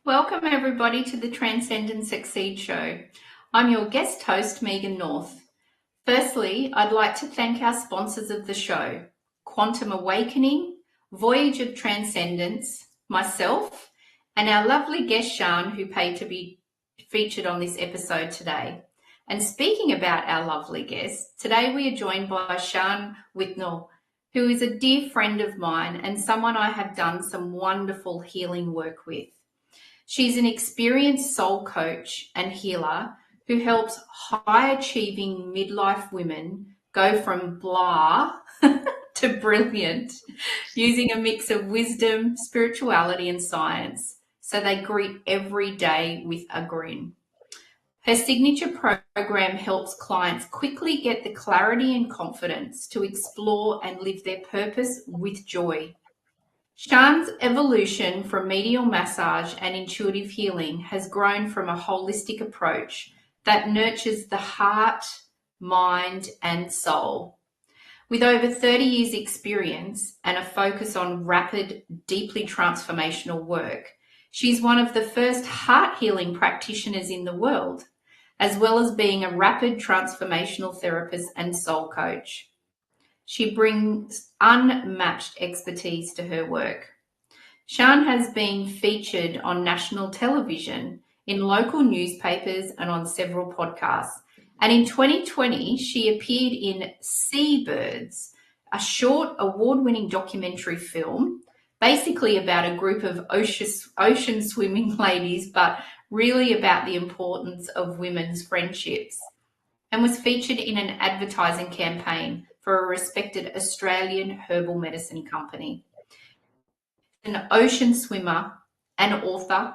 Welcome everybody to the Transcend and Succeed show. I'm your guest host, Megan North. Firstly, I'd like to thank our sponsors of the show, Quantum Awakening, Voyage of Transcendence, myself, and our lovely guest Shan, who paid to be featured on this episode today. And speaking about our lovely guest, today we are joined by Shan Withnell, who is a dear friend of mine and someone I have done some wonderful healing work with. She's an experienced soul coach and healer who helps high-achieving midlife women go from blah to brilliant using a mix of wisdom, spirituality and science so they greet every day with a grin. Her signature program helps clients quickly get the clarity and confidence to explore and live their purpose with joy. Shan's evolution from medial massage and intuitive healing has grown from a holistic approach that nurtures the heart, mind, and soul. With over 30 years' experience and a focus on rapid, deeply transformational work, she's one of the first heart healing practitioners in the world, as well as being a rapid transformational therapist and soul coach. She brings unmatched expertise to her work. Shan has been featured on national television, in local newspapers and on several podcasts. And in 2020, she appeared in Seabirds, a short award-winning documentary film, basically about a group of ocean swimming ladies, but really about the importance of women's friendships, and was featured in an advertising campaign for a respected Australian herbal medicine company. An ocean swimmer, an author,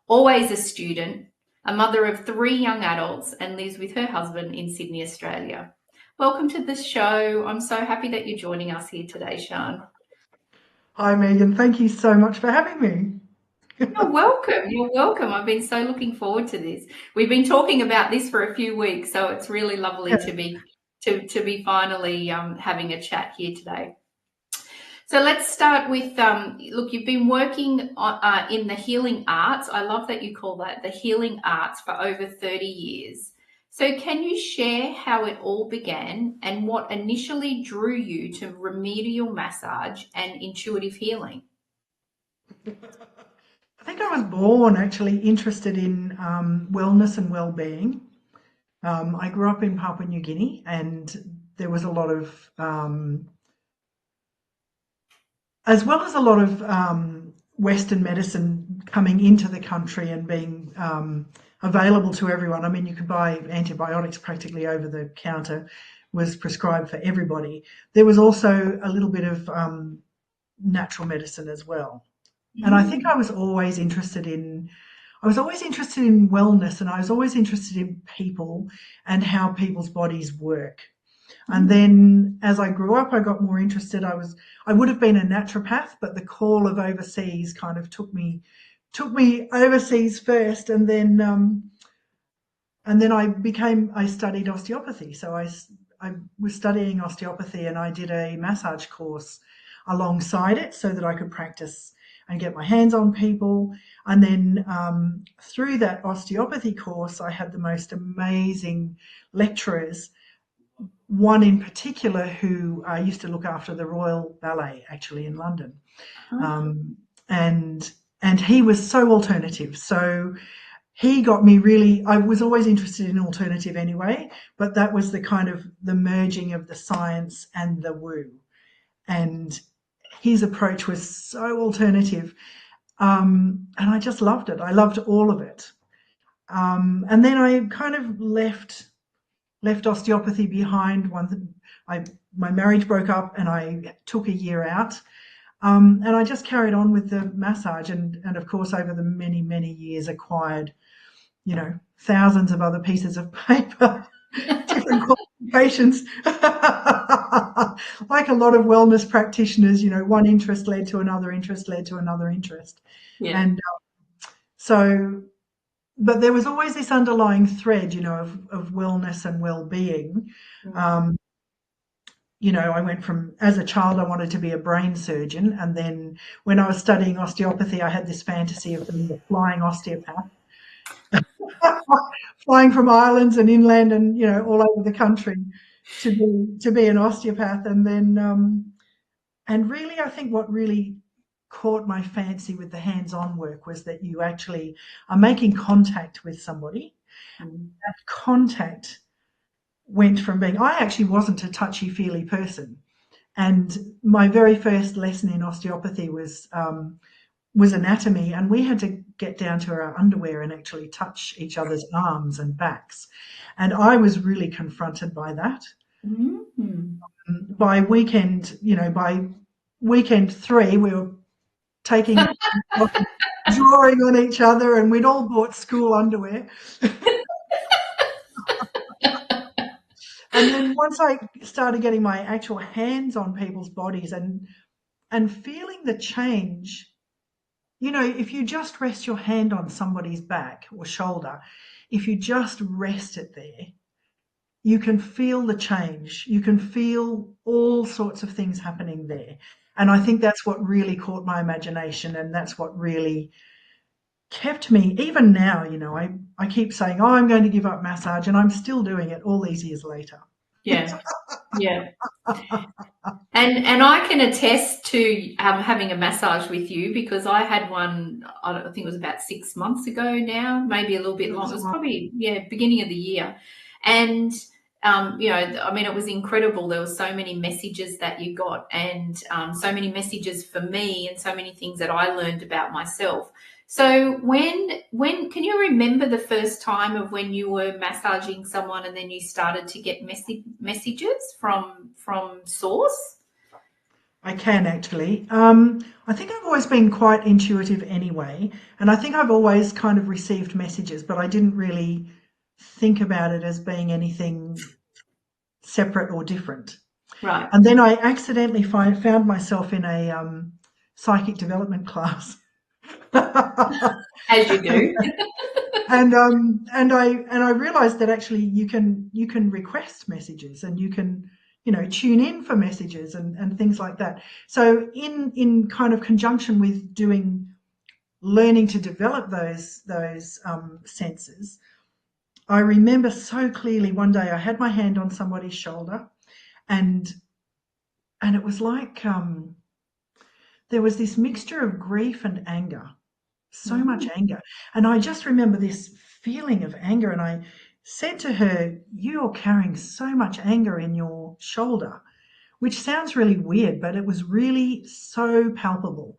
always a student, a mother of 3 young adults, and lives with her husband in Sydney, Australia. Welcome to the show. I'm so happy that you're joining us here today, Shan. Hi, Megan. Thank you so much for having me. You're welcome. You're welcome. I've been so looking forward to this. We've been talking about this for a few weeks, so it's really lovely to be finally having a chat here today. So let's start with, look, you've been working in the healing arts. I love that you call that the healing arts for over 30 years. So can you share how it all began and what initially drew you to remedial massage and intuitive healing? I think I was born actually interested in wellness and well-being. I grew up in Papua New Guinea, and there was a lot of, as well as a lot of Western medicine coming into the country and being available to everyone. I mean, you could buy antibiotics practically over the counter, was prescribed for everybody. There was also a little bit of natural medicine as well. And I think I was always interested in wellness, and I was always interested in people and how people's bodies work. And then as I grew up, I got more interested. I would have been a naturopath, but the call of overseas kind of took me overseas first, and then I studied osteopathy. So I was studying osteopathy, and I did a massage course alongside it so that I could practice and get my hands on people. And then through that osteopathy course, I had the most amazing lecturers, one in particular who used to look after the Royal Ballet actually in London. and he was so alternative. So he got me really. I was always interested in alternative anyway, but that was the kind of the merging of the science and the woo. And his approach was so alternative, and I just loved it. I loved all of it. And then I kind of left osteopathy behind. My marriage broke up, and I took a year out. And I just carried on with the massage, and of course over the many years acquired, thousands of other pieces of paper, different qualifications. Like a lot of wellness practitioners, one interest led to another interest, led to another interest. Yeah. And so, but there was always this underlying thread, of wellness and well-being. I went from, as a child, I wanted to be a brain surgeon. And then when I was studying osteopathy, I had this fantasy of being a flying osteopath, flying from islands and inland and, all over the country to be an osteopath. And then, and really, I think what really caught my fancy with the hands-on work was that you actually are making contact with somebody. That contact went from being, I actually wasn't a touchy-feely person. And my very first lesson in osteopathy was anatomy, and we had to get down to our underwear and actually touch each other's arms and backs. And I was really confronted by that. By weekend 3, we were taking drawing on each other, and we'd all bought school underwear. And then once I started getting my actual hands on people's bodies and feeling the change, if you just rest your hand on somebody's back or shoulder, if you just rest it there, you can feel the change. You can feel all sorts of things happening there. And I think that's what really caught my imagination, and that's what really kept me. Even now, I keep saying, oh, I'm going to give up massage, and I'm still doing it all these years later. Yeah. And I can attest to having a massage with you, because I had one, I think it was about 6 months ago now, maybe a little bit longer. It was probably, beginning of the year. And, it was incredible. There were so many messages that you got, and so many messages for me, and so many things that I learned about myself. So when can you remember the first time of when you were massaging someone and then you started to get messages from source? I can actually. I think I've always been quite intuitive anyway, and I think I've always kind of received messages, but I didn't really think about it as being anything separate or different. Right. And then I accidentally found myself in a psychic development class. As you do. and I realized that actually you can request messages, and you can tune in for messages and things like that. So in kind of conjunction with learning to develop those senses, I remember so clearly one day I had my hand on somebody's shoulder, and it was like there was this mixture of grief and anger, so much anger. And I just remember this feeling of anger, and I said to her, "You're carrying so much anger in your shoulder," which sounds really weird, but it was really so palpable.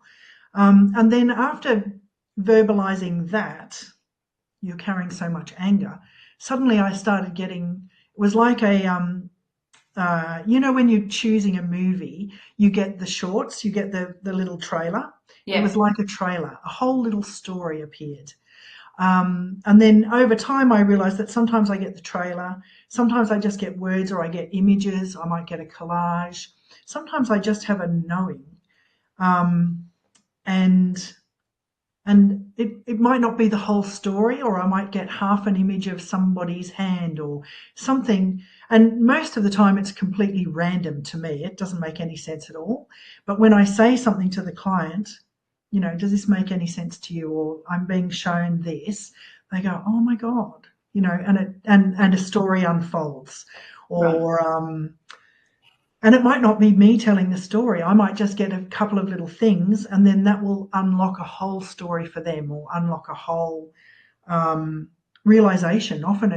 And then after verbalizing that, "You're carrying so much anger," suddenly I started getting, it was like when you're choosing a movie, you get the shorts, you get the little trailer. Yeah. It was like a trailer. A whole little story appeared. And then over time, I realized that sometimes I get the trailer, sometimes I just get words, or I get images, I might get a collage. Sometimes I just have a knowing. And it might not be the whole story, or I might get half an image of somebody's hand or something. And most of the time it's completely random to me. It doesn't make any sense at all. But when I say something to the client, does this make any sense to you? Or I'm being shown this, they go, oh my God, and a story unfolds. Or, And it might not be me telling the story. I might just get a couple of little things, and then that will unlock a whole story for them, or unlock a whole realization. Often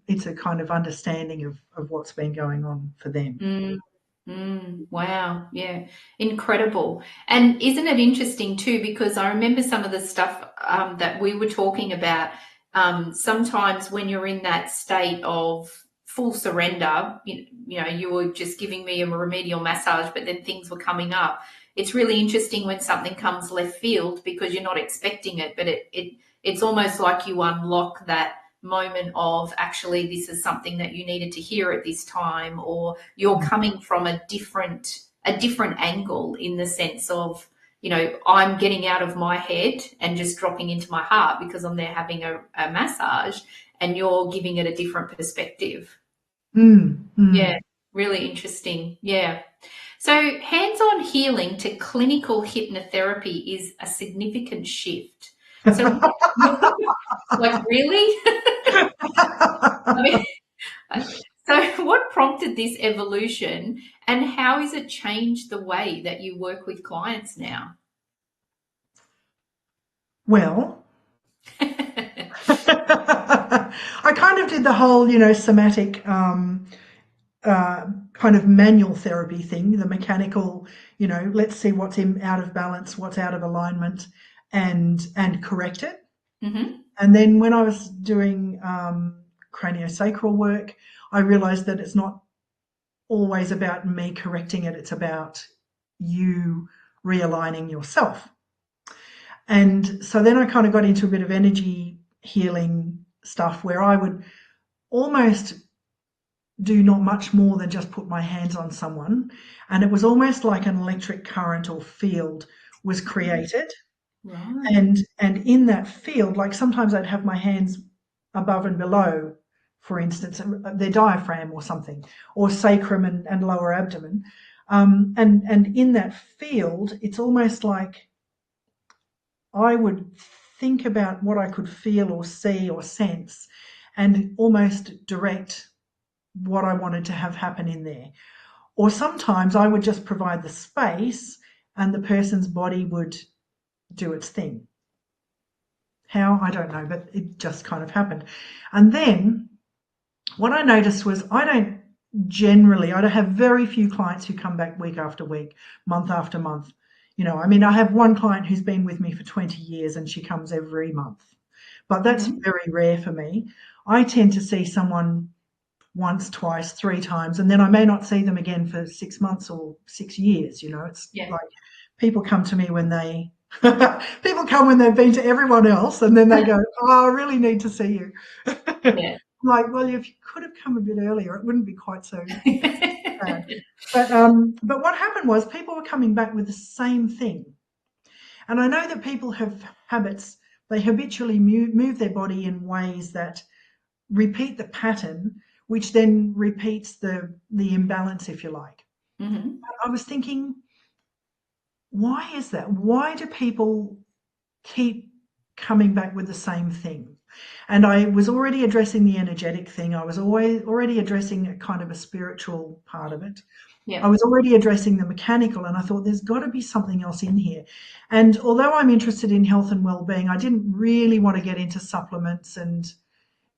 it's a kind of understanding of what's been going on for them. Wow. Yeah. Incredible. And isn't it interesting too? Because I remember some of the stuff that we were talking about. Sometimes when you're in that state of full surrender, you know, you were just giving me a remedial massage, but then things were coming up. It's really interesting when something comes left field because you're not expecting it, but it's almost like you unlock that moment of actually this is something that you needed to hear at this time, or you're coming from a different angle, in the sense of, you know, I'm getting out of my head and just dropping into my heart because I'm there having a massage, and you're giving it a different perspective. Yeah, really interesting. Yeah. So hands-on healing to clinical hypnotherapy is a significant shift. So like, really? I mean, so what prompted this evolution, and how has it changed the way that you work with clients now? Well, I kind of did the whole, somatic kind of manual therapy thing, the mechanical, let's see what's out of balance, what's out of alignment, and correct it. Mm-hmm. And then when I was doing craniosacral work, I realized that it's not always about me correcting it, it's about you realigning yourself. And so then I kind of got into a bit of energy healing stuff where I would almost do not much more than just put my hands on someone. And it was almost like an electric current or field was created. Right. And in that field, like sometimes I'd have my hands above and below, for instance, their diaphragm or something, or sacrum and lower abdomen. And in that field, it's almost like I would think about what I could feel or see or sense, and almost direct what I wanted to have happen in there. Or sometimes I would just provide the space and the person's body would do its thing. How? I don't know, but it just kind of happened. And then what I noticed was I have very few clients who come back week after week, month after month. I mean, I have one client who's been with me for 20 years and she comes every month, but that's very rare for me. I tend to see someone once, twice, three times, and then I may not see them again for 6 months or 6 years. It's like people come to me when people come when they've been to everyone else, and then they go, "Oh, I really need to see you." Yeah. Like, well, if you could have come a bit earlier, it wouldn't be quite so bad. But what happened was people were coming back with the same thing. And I know that people have habits, they habitually move their body in ways that repeat the pattern, which then repeats the imbalance, if you like. Mm-hmm. I was thinking, why is that? Why do people keep coming back with the same thing? And I was already addressing the energetic thing. I was already addressing a kind of a spiritual part of it. Yeah. I was already addressing the mechanical, and I thought there's got to be something else in here. And although I'm interested in health and well-being, I didn't really want to get into supplements, and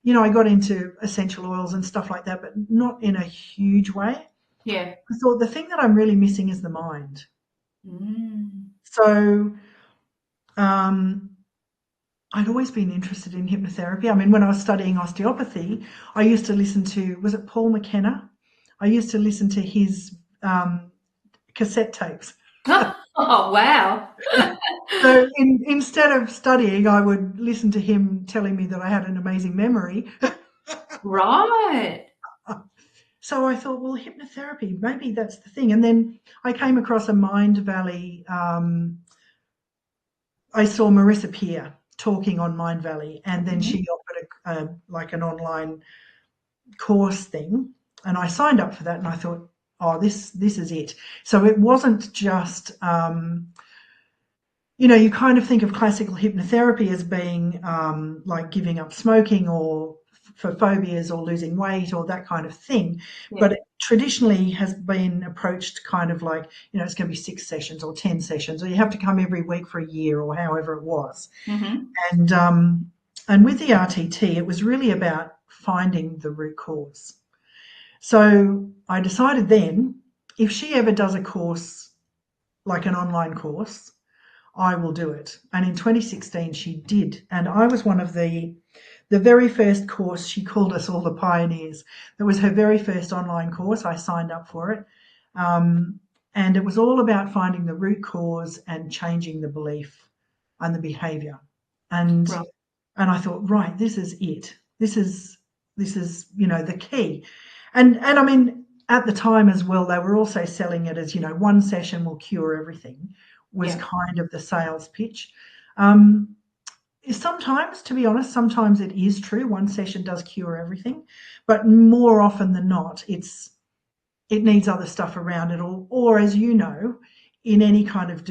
I got into essential oils and stuff like that, but not in a huge way. Yeah. I thought the thing that I'm really missing is the mind. Mm. So I'd always been interested in hypnotherapy. I mean, when I was studying osteopathy, I used to listen to, was it Paul McKenna? I used to listen to his cassette tapes. Oh, wow. So instead of studying, I would listen to him telling me that I had an amazing memory. Right. So I thought, well, hypnotherapy, maybe that's the thing. And then I came across a Mind Valley. I saw Marissa Peer talking on Mind Valley, and then she offered like an online course thing, and I signed up for that, and I thought, oh, this is it. So it wasn't just you kind of think of classical hypnotherapy as being like giving up smoking or for phobias or losing weight or that kind of thing. Yeah. But it traditionally has been approached kind of like, it's going to be 6 sessions or 10 sessions, or you have to come every week for a year or however it was. And with the RTT, it was really about finding the root cause. So I decided then, if she ever does a course, like an online course, I will do it. And in 2016, she did. And I was one of the very first course. She called us all the pioneers. That was her very first online course. I signed up for it. And it was all about finding the root cause and changing the belief and the behavior. And Right. and I thought, right, this is it. This is the key. And I mean, at the time as well, they were also selling it as, one session will cure everything, was kind of the sales pitch. Sometimes, to be honest, sometimes it is true. One session does cure everything, but more often than not, it needs other stuff around it. Or as you know, in any kind of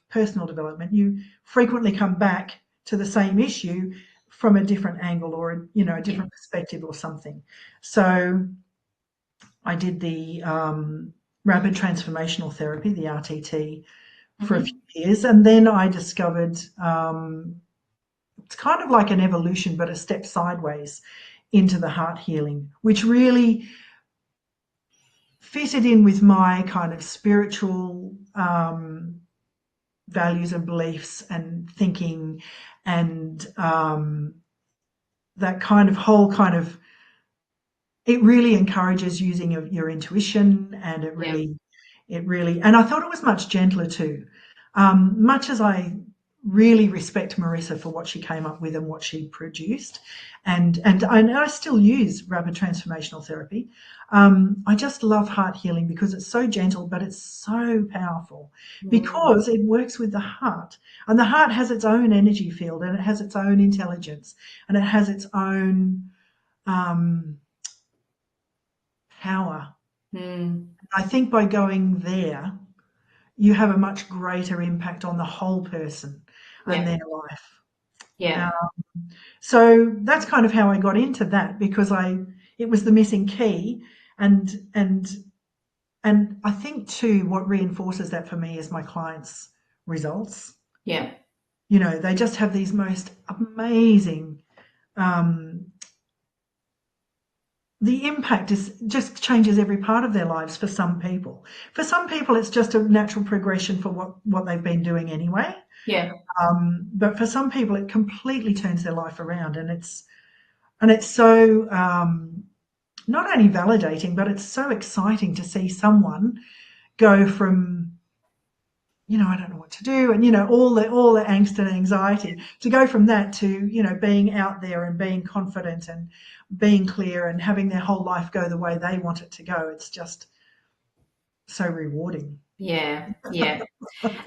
personal development, you frequently come back to the same issue from a different angle or a different perspective or something. So I did the rapid transformational therapy, the RTT, for a few years, and then I discovered it's kind of like an evolution, but a step sideways into the heart healing, which really fitted in with my kind of spiritual values and beliefs and thinking, and that kind of whole kind of, it really encourages using your intuition, and it really, and I thought it was much gentler too. Much as I really respect Marissa for what she came up with and what she produced, and I still use rapid transformational therapy. I just love heart healing because it's so gentle, but it's so powerful because it works with the heart, and the heart has its own energy field, and it has its own intelligence, and it has its own power. I think by going there, you have a much greater impact on the whole person and their life. So that's kind of how I got into that, because it was the missing key, and I think too what reinforces that for me is my clients' results. They just have these most amazing the impact just changes every part of their lives for some people. For some people, it's just a natural progression for what they've been doing anyway. But for some people, it completely turns their life around, and it's so not only validating, but it's so exciting to see someone go from, I don't know what to do, and all the angst and anxiety, to go from that to being out there and being confident and being clear and having their whole life go the way they want it to go. It's just so rewarding. And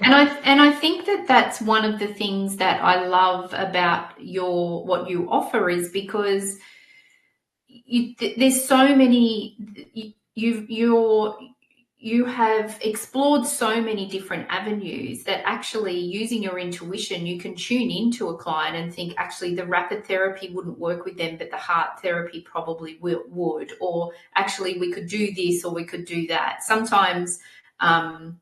I think that that's one of the things that I love about what you offer, is because there's so many, you have explored so many different avenues that actually, using your intuition, you can tune into a client and think, actually the rapid therapy wouldn't work with them, but the heart therapy probably would, or actually we could do this or we could do that. Sometimes when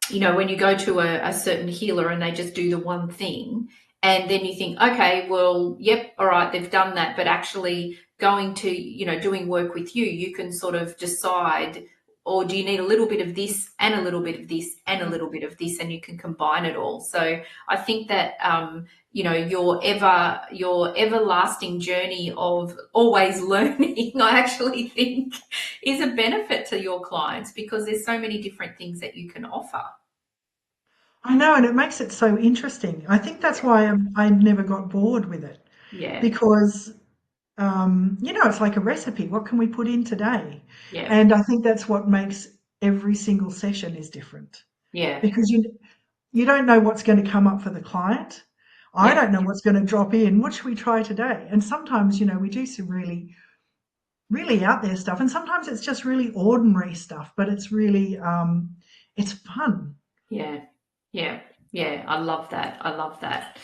you go to a certain healer and they just do the one thing, and then you think, okay, well, yep, all right, they've done that, but actually going to, doing work with you, you can sort of decide, or do you need a little bit of this and a little bit of this and a little bit of this, and you can combine it all. So I think that, your everlasting journey of always learning, I actually think is a benefit to your clients, because there's so many different things that you can offer. I know, and it makes it so interesting. I think that's why I never got bored with it. Because it's like a recipe. What can we put in today? And I think that's what makes every single session is different. Because you don't know what's going to come up for the client. I don't know what's going to drop in. What should we try today? And sometimes, we do some really, really out there stuff, and sometimes it's just really ordinary stuff, but it's really, it's fun. I love that.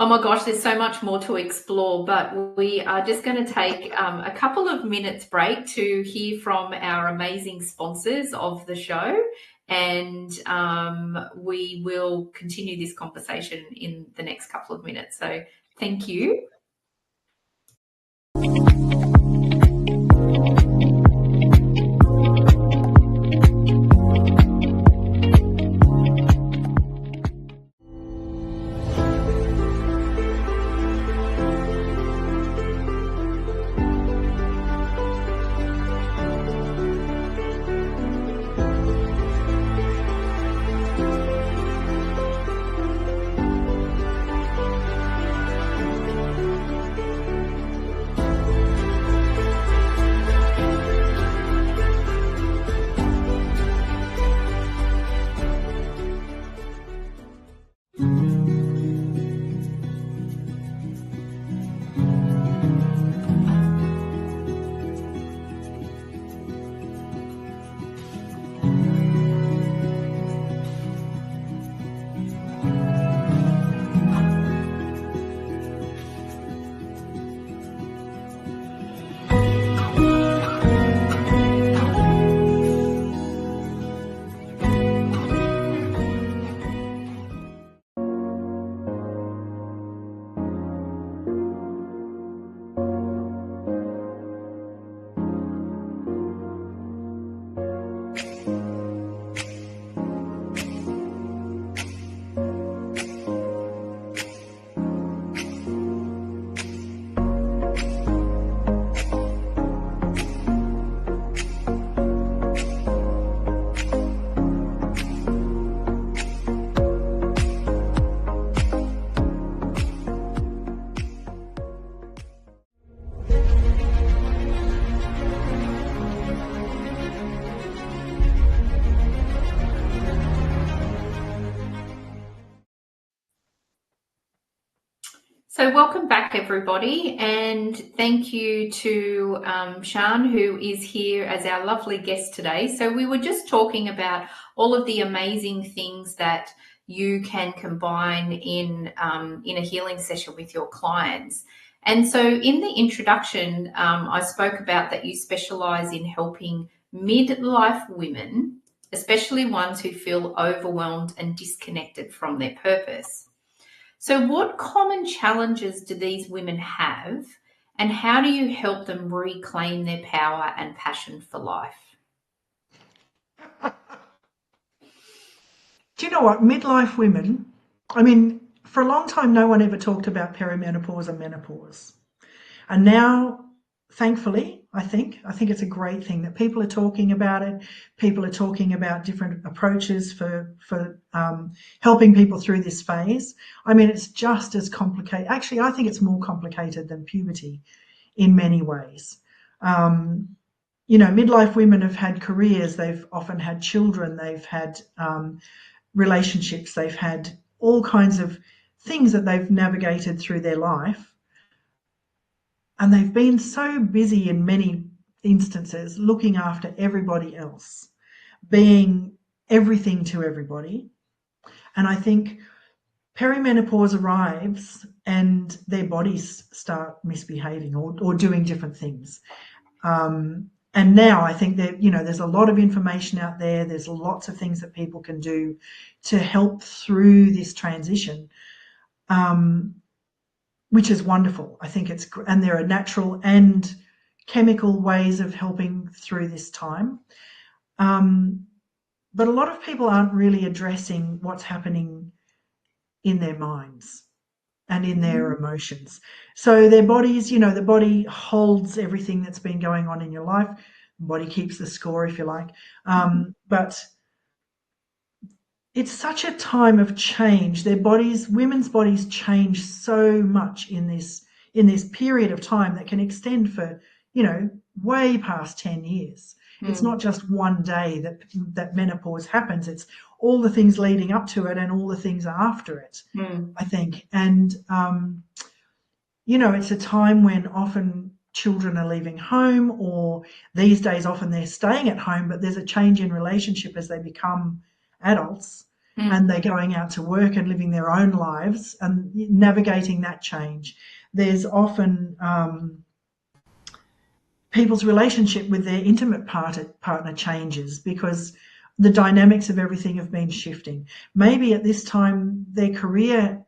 Oh my gosh, there's so much more to explore, but we are just going to take a couple of minutes break to hear from our amazing sponsors of the show, and we will continue this conversation in the next couple of minutes. So thank you. So welcome back, everybody, and thank you to Shan, who is here as our lovely guest today. So we were just talking about all of the amazing things that you can combine in a healing session with your clients. And so in the introduction, I spoke about that you specialize in helping midlife women, especially ones who feel overwhelmed and disconnected from their purpose. So what common challenges do these women have, and how do you help them reclaim their power and passion for life? Do you know what? Midlife women, I mean, for a long time, no one ever talked about perimenopause and menopause. And now, thankfully, I think it's a great thing that people are talking about it. People are talking about different approaches for helping people through this phase. I mean, it's just as complicated. Actually, I think it's more complicated than puberty in many ways. You know, midlife women have had careers. They've often had children. They've had relationships. They've had all kinds of things that they've navigated through their life. And they've been so busy in many instances looking after everybody else, being everything to everybody. And I think perimenopause arrives and their bodies start misbehaving or doing different things. And now I think that, you know, there's a lot of information out there. There's lots of things that people can do to help through this transition. Which is wonderful. I think and there are natural and chemical ways of helping through this time. But a lot of people aren't really addressing what's happening in their minds and in their emotions. So their bodies, you know, the body holds everything that's been going on in your life. The body keeps the score, if you like. But it's such a time of change. Women's bodies change so much in this period of time that can extend for, you know, way past 10 years. It's not just one day that menopause happens. It's all the things leading up to it and all the things after it, I think. And, you know, it's a time when often children are leaving home, or these days often they're staying at home, but there's a change in relationship as they become adults. and they're going out to work and living their own lives and navigating that change. There's often people's relationship with their intimate partner changes because the dynamics of everything have been shifting. Maybe at this time their career,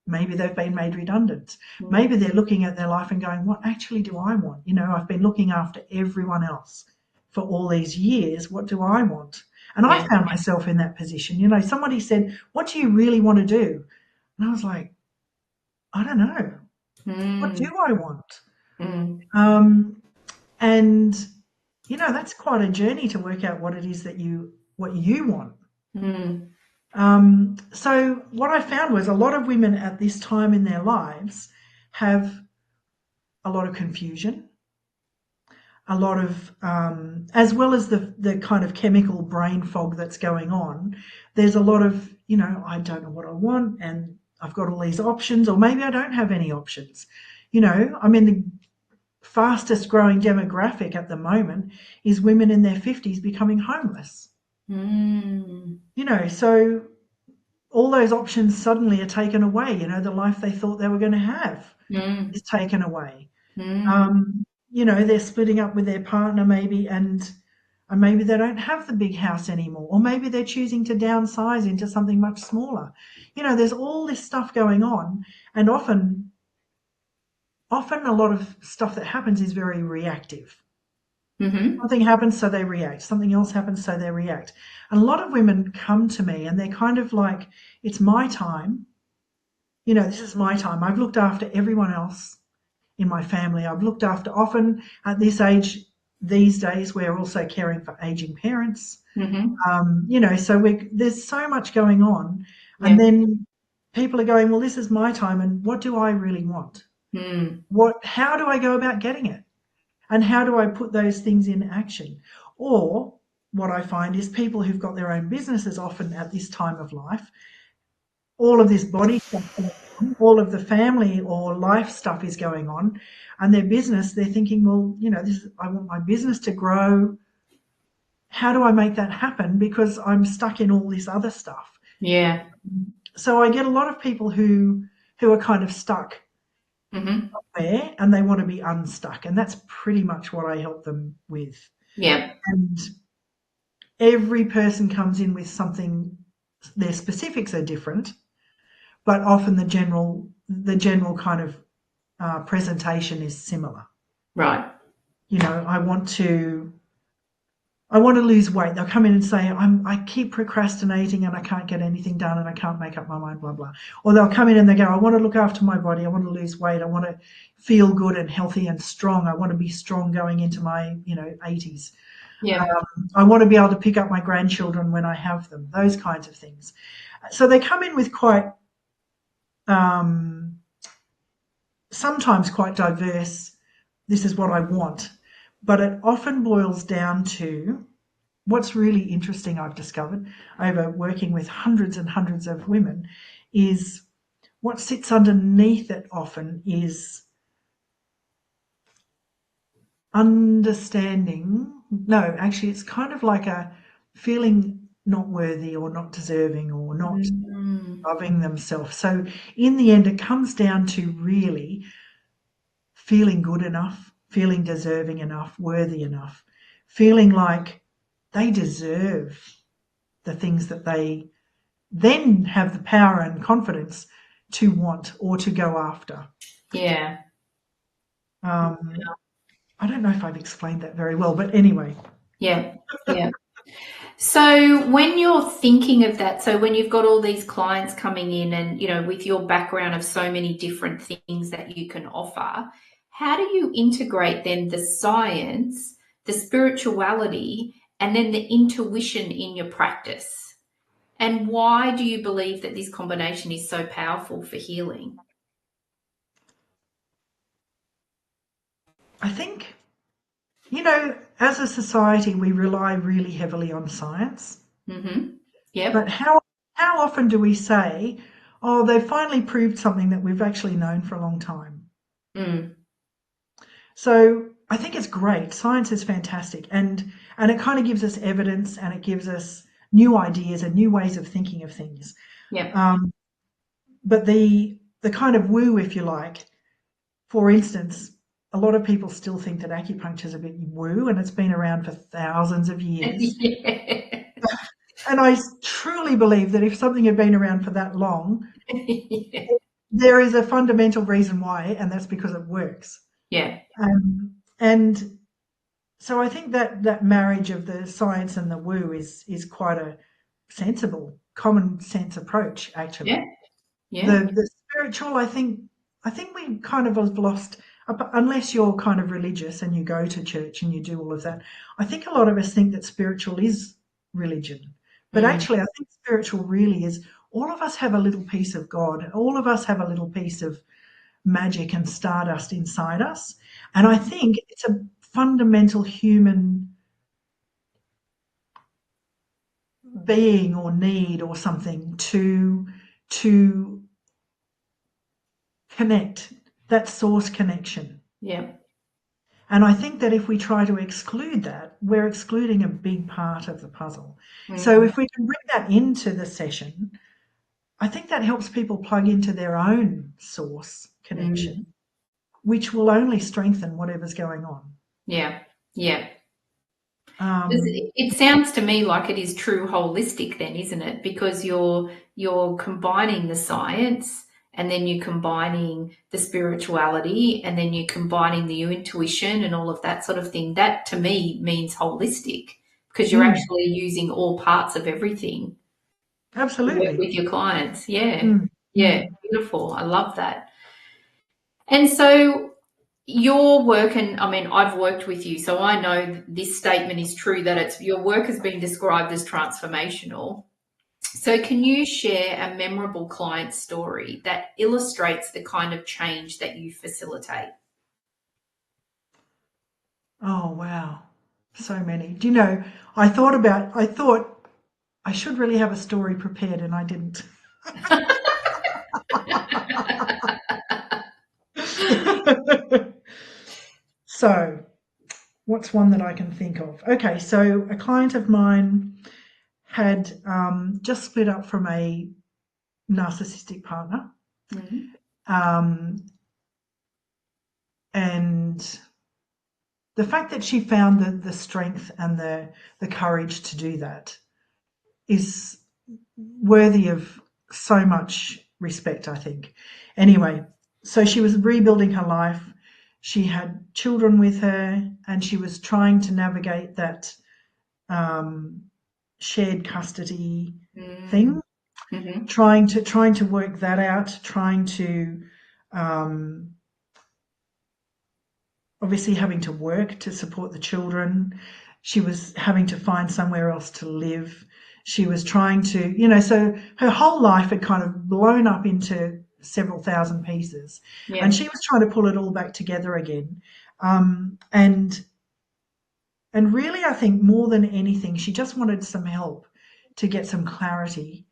maybe they've been made redundant. Maybe they're looking at their life and going, what actually do I want? You know, I've been looking after everyone else for all these years. What do I want? And I found myself in that position. You know, somebody said, what do you really want to do? And I was like, I don't know. What do I want? And, you know, that's quite a journey to work out what it is that what you want. So what I found was a lot of women at this time in their lives have a lot of confusion, a lot of, as well as the kind of chemical brain fog that's going on, there's a lot of, you know, I don't know what I want and I've got all these options, or maybe I don't have any options. You know, I mean, the fastest growing demographic at the moment is women in their 50s becoming homeless. You know, so all those options suddenly are taken away. You know, the life they thought they were going to have is taken away. You know, they're splitting up with their partner maybe, and maybe they don't have the big house anymore, or maybe they're choosing to downsize into something much smaller. You know, there's all this stuff going on, and often a lot of stuff that happens is very reactive. Something happens, so they react. Something else happens, so they react. And a lot of women come to me and they're kind of like, it's my time. You know, this is my time. I've looked after everyone else in my family. I've looked after, often at this age, these days, we're also caring for aging parents. You know, so there's so much going on. And then people are going, well, this is my time, and what do I really want? How do I go about getting it? And how do I put those things in action? Or what I find is people who've got their own businesses often at this time of life, all of this body stuff going on, all of the family or life stuff is going on, and their business, they're thinking, well, you know, I want my business to grow. How do I make that happen? Because I'm stuck in all this other stuff. Yeah. So I get a lot of people who are kind of stuck somewhere and they want to be unstuck, and that's pretty much what I help them with. And every person comes in with something. Their specifics are different, but often the general kind of presentation is similar. Right. You know, I want to lose weight. They'll come in and say, I keep procrastinating and I can't get anything done and I can't make up my mind, blah, blah. Or they'll come in and they go, I want to look after my body. I want to lose weight. I want to feel good and healthy and strong. I want to be strong going into my, 80s. I want to be able to pick up my grandchildren when I have them, those kinds of things. So they come in with quite, sometimes quite diverse, this is what I want. But it often boils down to what's really interesting, I've discovered over working with hundreds and hundreds of women, is what sits underneath it often is understanding. No, actually, it's kind of like a feeling not worthy or not deserving or not loving themselves. So in the end, it comes down to really feeling good enough, feeling deserving enough, worthy enough, feeling like they deserve the things that they then have the power and confidence to want or to go after. Yeah. I don't know if I've explained that very well, but anyway. Yeah. So when you're thinking of that, so when you've got all these clients coming in and, with your background of so many different things that you can offer, how do you integrate then the science, the spirituality, and then the intuition in your practice? And why do you believe that this combination is so powerful for healing? I think, as a society, we rely really heavily on science. But how often do we say, oh, they've finally proved something that we've actually known for a long time? So I think it's great. Science is fantastic, and it kind of gives us evidence and it gives us new ideas and new ways of thinking of things. Yeah. But the kind of woo, if you like, for instance, a lot of people still think that acupuncture is a bit woo, and it's been around for thousands of years. Yeah. And I truly believe that if something had been around for that long, Yeah. there is a fundamental reason why, and that's because it works. Yeah. And so I think that marriage of the science and the woo is quite a sensible, common sense approach, Yeah. actually. Yeah. The spiritual, I think we kind of have lost, unless you're kind of religious and you go to church and you do all of that. I think a lot of us think that spiritual is religion, but Mm. actually, I think spiritual really is all of us have a little piece of God. All of us have a little piece of magic and stardust inside us, and I think it's a fundamental human being or need or something to connect, that source connection. Yeah. And I think that if we try to exclude that, we're excluding a big part of the puzzle. So Mm. if we can bring that into the session, I think that helps people plug into their own source Mm. connection, which will only strengthen whatever's going on. Yeah. Yeah. Um, It sounds to me like it is true holistic then, isn't it? Because you're combining the science and then you're combining the spirituality and then you're combining the intuition and all of that sort of thing. That to me means holistic because you're mm, actually using all parts of everything to work absolutely. with your clients. Yeah. Mm, Yeah. mm. Beautiful. I love that. And so your work, and I mean, I've worked with you, so I know this statement is true that it's your work has been described as transformational. So, can you share a memorable client story that illustrates the kind of change that you facilitate? Oh, wow. So many. Do you know, I thought I should really have a story prepared and I didn't. So, what's one that I can think of? Okay, so a client of mine had just split up from a narcissistic partner. Mhm. Um, and the fact that she found the strength and the courage to do that is worthy of so much respect, I think. Anyway, so she was rebuilding her life. She had children with her, and she was trying to navigate that um, shared custody Mm. thing, Mhm. trying to work that out, trying to um, obviously having to work to support the children. She was having to find somewhere else to live. She was trying to, so her whole life had kind of blown up into several thousand pieces, and Yeah. she was trying to pull it all back together again. And really, I think more than anything, she just wanted some help to get some clarity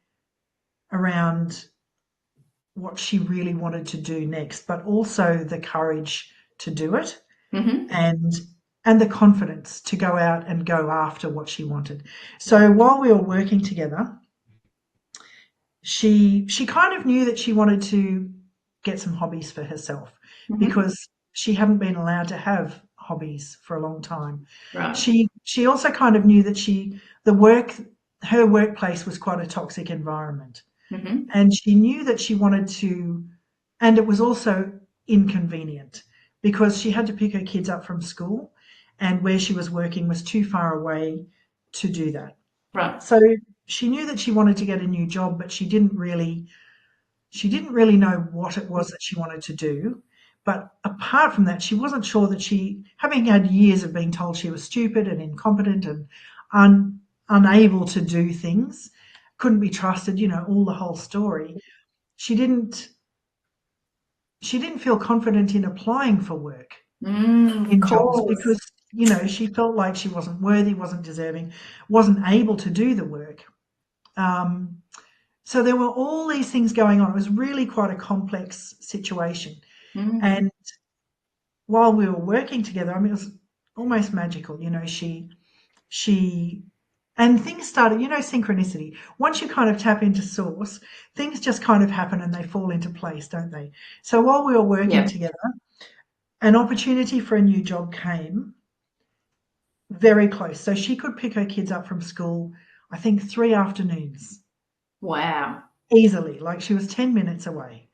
around what she really wanted to do next, but also the courage to do it Mhm. and the confidence to go out and go after what she wanted. So while we were working together, she kind of knew that she wanted to get some hobbies for herself Mhm. because she hadn't been allowed to have hobbies for a long time. Right. She also kind of knew that the work her workplace was quite a toxic environment, Mhm. and she knew that she wanted to, and it was also inconvenient because she had to pick her kids up from school, and where she was working was too far away to do that. Right. So she knew that she wanted to get a new job, but she didn't really know what it was that she wanted to do. But apart from that, she wasn't sure that having had years of being told she was stupid and incompetent and unable to do things, couldn't be trusted, all the whole story. She didn't she didn't feel confident in applying for work Of in jobs course. because, she felt like she wasn't worthy, wasn't deserving, wasn't able to do the work. Um, so there were all these things going on. It was really quite a complex situation. Mm. And while we were working together, I mean, it was almost magical. She And things started, synchronicity. Once you kind of tap into source, things just kind of happen and they fall into place, don't they? So while we were working Yep. together, an opportunity for a new job came very close. So she could pick her kids up from school, I think 3 afternoons Wow. easily. Like she was 10 minutes away.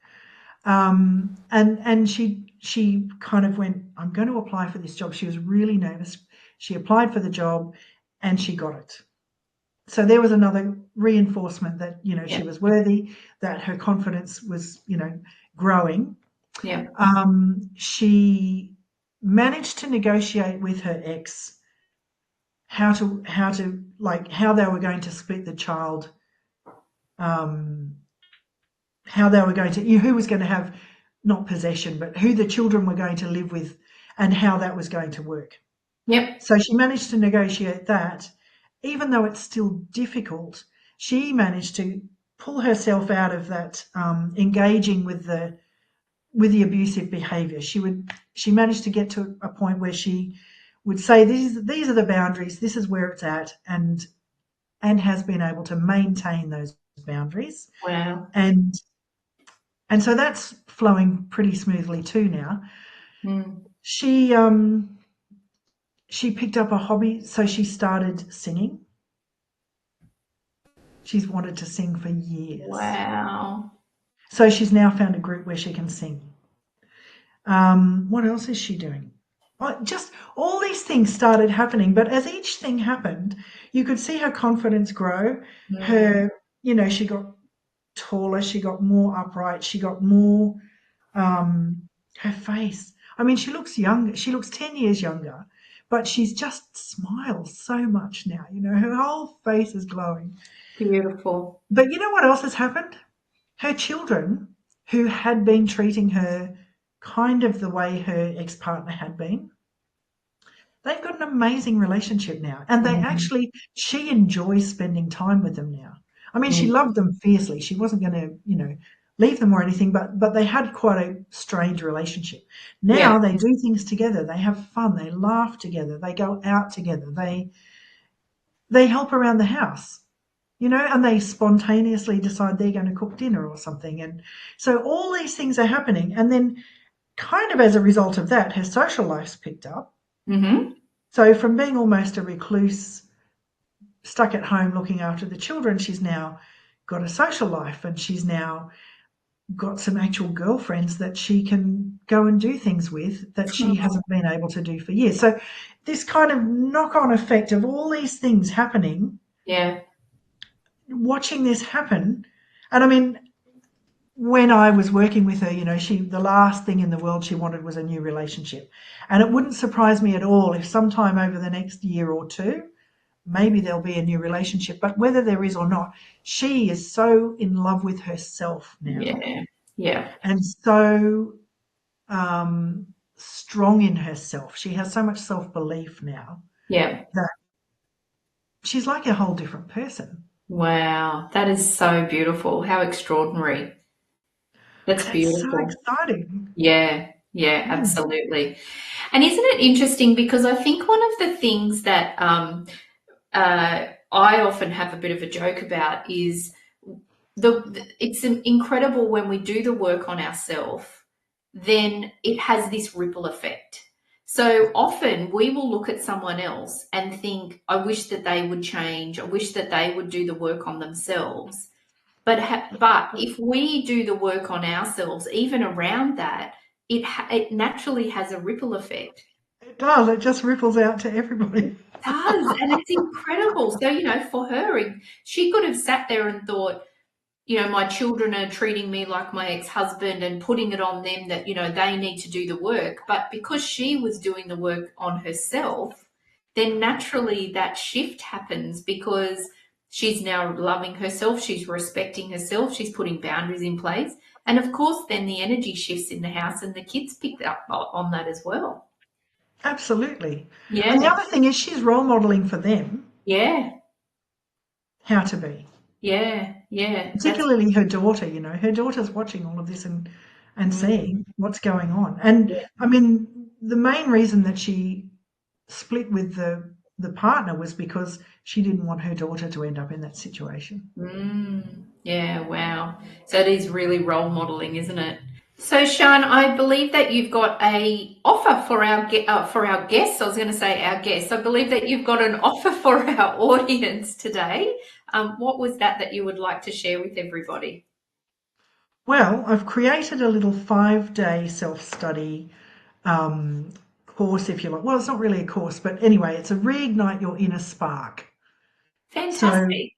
And she kind of went, I'm going to apply for this job. She was really nervous. She applied for the job and she got it. So there was another reinforcement that, she Yep. was worthy, that her confidence was, growing. Yep. She managed to negotiate with her ex how they were going to split the child, um, how they were going to, who was going to have not possession, but who the children were going to live with and how that was going to work. Yep. So she managed to negotiate that. Even though it's still difficult, she managed to pull herself out of that, engaging with the abusive behaviour. She managed to get to a point where she would say, these are the boundaries, this is where it's at, and has been able to maintain those boundaries. Wow. And so that's flowing pretty smoothly too now. Mm. She picked up a hobby, so she started singing. She's wanted to sing for years. Wow. So she's now found a group where she can sing. What else is she doing? Just all these things started happening, but as each thing happened, you could see her confidence grow. Mm. She got taller, she got more upright, she got more, her face. I mean, she looks younger, she looks 10 years younger, but she's just smiles so much now. Her whole face is glowing. Beautiful. But you know what else has happened? Her children, who had been treating her kind of the way her ex-partner had been, they've got an amazing relationship now. And Mm. she enjoys spending time with them now. I mean, she Mm. loved them fiercely. She wasn't going to, leave them or anything, but they had quite a strange relationship. Now Yep. they do things together. They have fun. They laugh together. They go out together. They help around the house. And they spontaneously decide they're going to cook dinner or something. And so all these things are happening. And then, kind of as a result of that, her social life's picked up. Mm-hmm. So from being almost a recluse, stuck at home looking after the children, she's now got a social life and she's now got some actual girlfriends that she can go and do things with that she hasn't been able to do for years. So this kind of knock-on effect of all these things happening, Yeah. watching this happen. And I mean, when I was working with her, the last thing in the world she wanted was a new relationship. And it wouldn't surprise me at all if sometime over the next year or two, maybe there'll be a new relationship. But whether there is or not, she is so in love with herself now Yeah. Yeah. and so, strong in herself. She has so much self-belief now Yeah. that she's like a whole different person. Wow. That is so beautiful. How extraordinary. That's And it's so beautiful. exciting. Yeah. Yeah, Mm. absolutely. And isn't it interesting, because I think one of the things that I often have a bit of a joke about is it's incredible when we do the work on ourselves, then it has this ripple effect. So often we will look at someone else and think, I wish that they would change. I wish that they would do the work on themselves. But if we do the work on ourselves, even around that, it naturally has a ripple effect. It does. It just ripples out to everybody. Does, and it's incredible. So, for her, she could have sat there and thought, my children are treating me like my ex-husband and putting it on them that, they need to do the work. But because she was doing the work on herself, then naturally that shift happens because she's now loving herself, she's respecting herself, she's putting boundaries in place. And of course, then the energy shifts in the house and the kids pick up on that as well. Absolutely. And the Yeah, other thing is she's role modeling for them yeah, how to be. yeah, yeah. That's Particularly her daughter, her daughter's watching all of this and mm, seeing what's going on. And yeah, I mean, the main reason that she split with the the partner was because she didn't want her daughter to end up in that situation. Yeah, wow. So it is really role modeling, isn't it? So, Shan, I believe that you've got a offer for our guests. I was going to say our guests. I believe that you've got an offer for our audience today. What was that you would like to share with everybody? Well, I've created a little 5-day self-study course, if you like. Well, it's not really a course, but anyway, it's a reignite your inner spark. So Fantastic.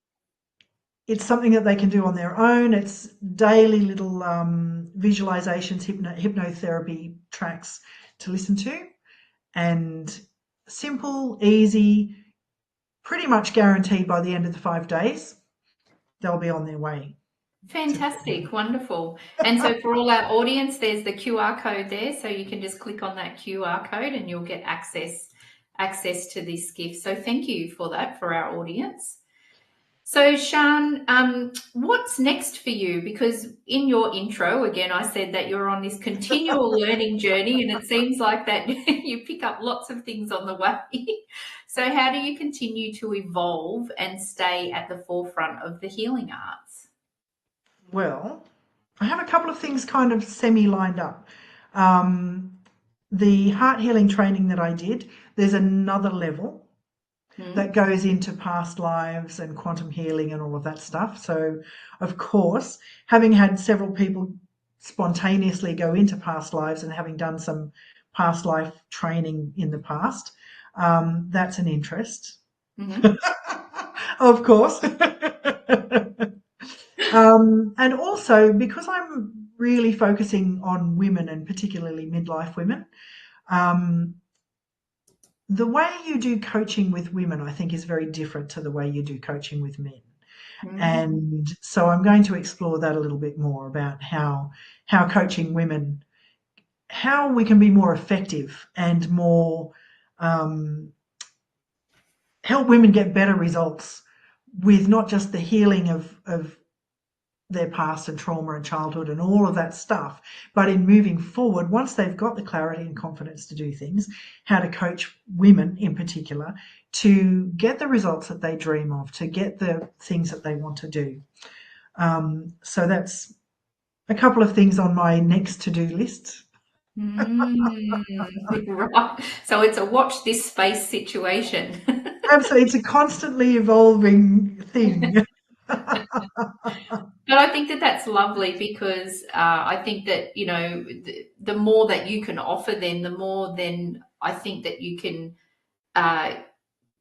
it's something that they can do on their own. It's daily little visualizations, hypnotherapy tracks to listen to, and simple, easy, pretty much guaranteed by the end of the 5 days, they'll be on their way. Fantastic, wonderful. And so for all our audience, there's the QR code there, so you can just click on that QR code and you'll get access to this gift. So thank you for that for our audience. So Shan, what's next for you? Because in your intro, again, I said that you're on this continual learning journey, and it seems like that you pick up lots of things on the way. So how do you continue to evolve and stay at the forefront of the healing arts? Well, I have a couple of things kind of semi lined up. Um, the heart healing training that I did, there's another level that goes into past lives and quantum healing and all of that stuff. So, of course, having had several people spontaneously go into past lives and having done some past life training in the past, that's an interest. Mm-hmm. Of course. And also, because I'm really focusing on women and particularly midlife women, um, the way you do coaching with women, I think, is very different to the way you do coaching with men. And so I'm going to explore that a little bit more about how coaching women, how we can be more effective and more help women get better results with not just the healing of their past and trauma and childhood and all of that stuff, but in moving forward, once they've got the clarity and confidence to do things, how to coach women in particular to get the results that they dream of, to get the things that they want to do. So that's a couple of things on my next to-do list. Right. So it's a watch this space situation. Absolutely, it's a constantly evolving thing. But I think that that's lovely because I think that, the more that you can offer, then the more then I think that you can uh,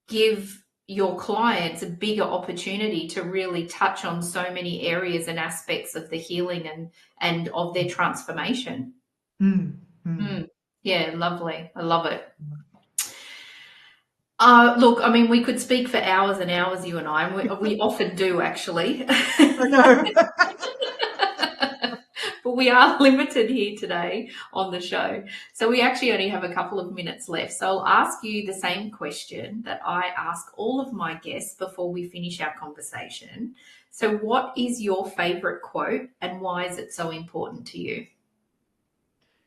give your clients a bigger opportunity to really touch on so many areas and aspects of the healing and of their transformation. Mm, mm. Yeah, lovely. I love it. Look, I mean, we could speak for hours and hours, you and I, and we often do actually. I know. But we are limited here today on the show. So we actually only have a couple of minutes left. So I'll ask you the same question that I ask all of my guests before we finish our conversation. So what is your favorite quote and why is it so important to you?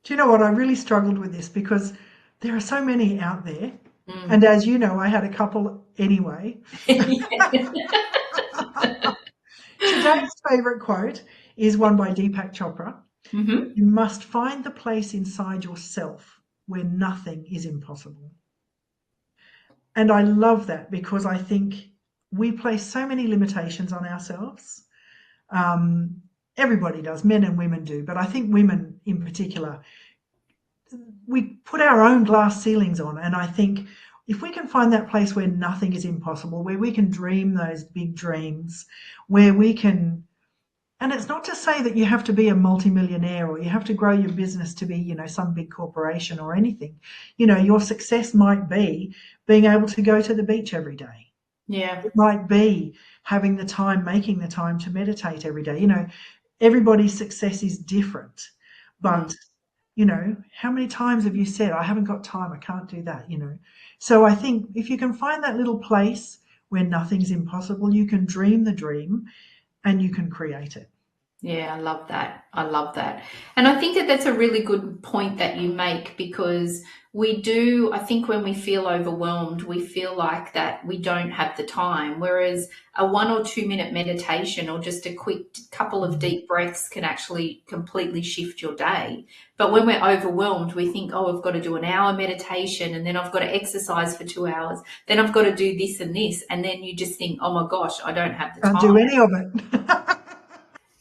Do you know what? I really struggled with this because there are so many out there. Mm. And as you know, I had a couple anyway. Today's favourite quote is one by Deepak Chopra. Mm-hmm. You must find the place inside yourself where nothing is impossible. And I love that because I think we place so many limitations on ourselves. Everybody does, men and women do, but I think women in particular, we put our own glass ceilings on. And I think if we can find that place where nothing is impossible, where we can dream those big dreams, where we can, and it's not to say that you have to be a multimillionaire or you have to grow your business to be, some big corporation or anything. Your success might be being able to go to the beach every day. Yeah. It might be having the time, making the time to meditate every day. Everybody's success is different, but how many times have you said, I haven't got time, I can't do that, So I think if you can find that little place where nothing's impossible, you can dream the dream and you can create it. Yeah, I love that. I love that. And I think that that's a really good point that you make, because we do, I think when we feel overwhelmed, we feel like that we don't have the time. Whereas a 1 or 2 minute meditation or just a quick couple of Mm. deep breaths can actually completely shift your day. But when we're overwhelmed, we think, oh, I've got to do an hour meditation, and then I've got to exercise for 2 hours. Then I've got to do this and this. And then you just think, oh my gosh, I don't have the Can't time. do any of it.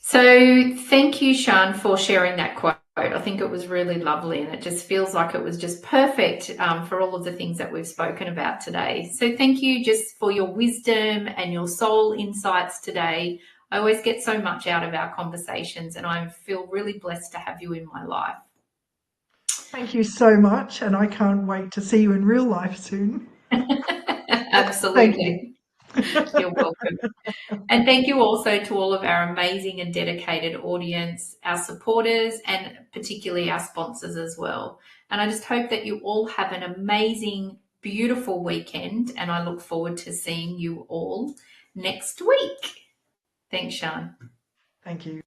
So thank you, Shan, for sharing that quote. I think it was really lovely, and it just feels like it was just perfect for all of the things that we've spoken about today. So thank you just for your wisdom and your soul insights today. I always get so much out of our conversations, and I feel really blessed to have you in my life. Thank you so much, and I can't wait to see you in real life soon. Thank you. Absolutely. You're welcome. And thank you also to all of our amazing and dedicated audience, our supporters, and particularly our sponsors as well. And I just hope that you all have an amazing, beautiful weekend. And I look forward to seeing you all next week. Thanks, Shan. Thank you.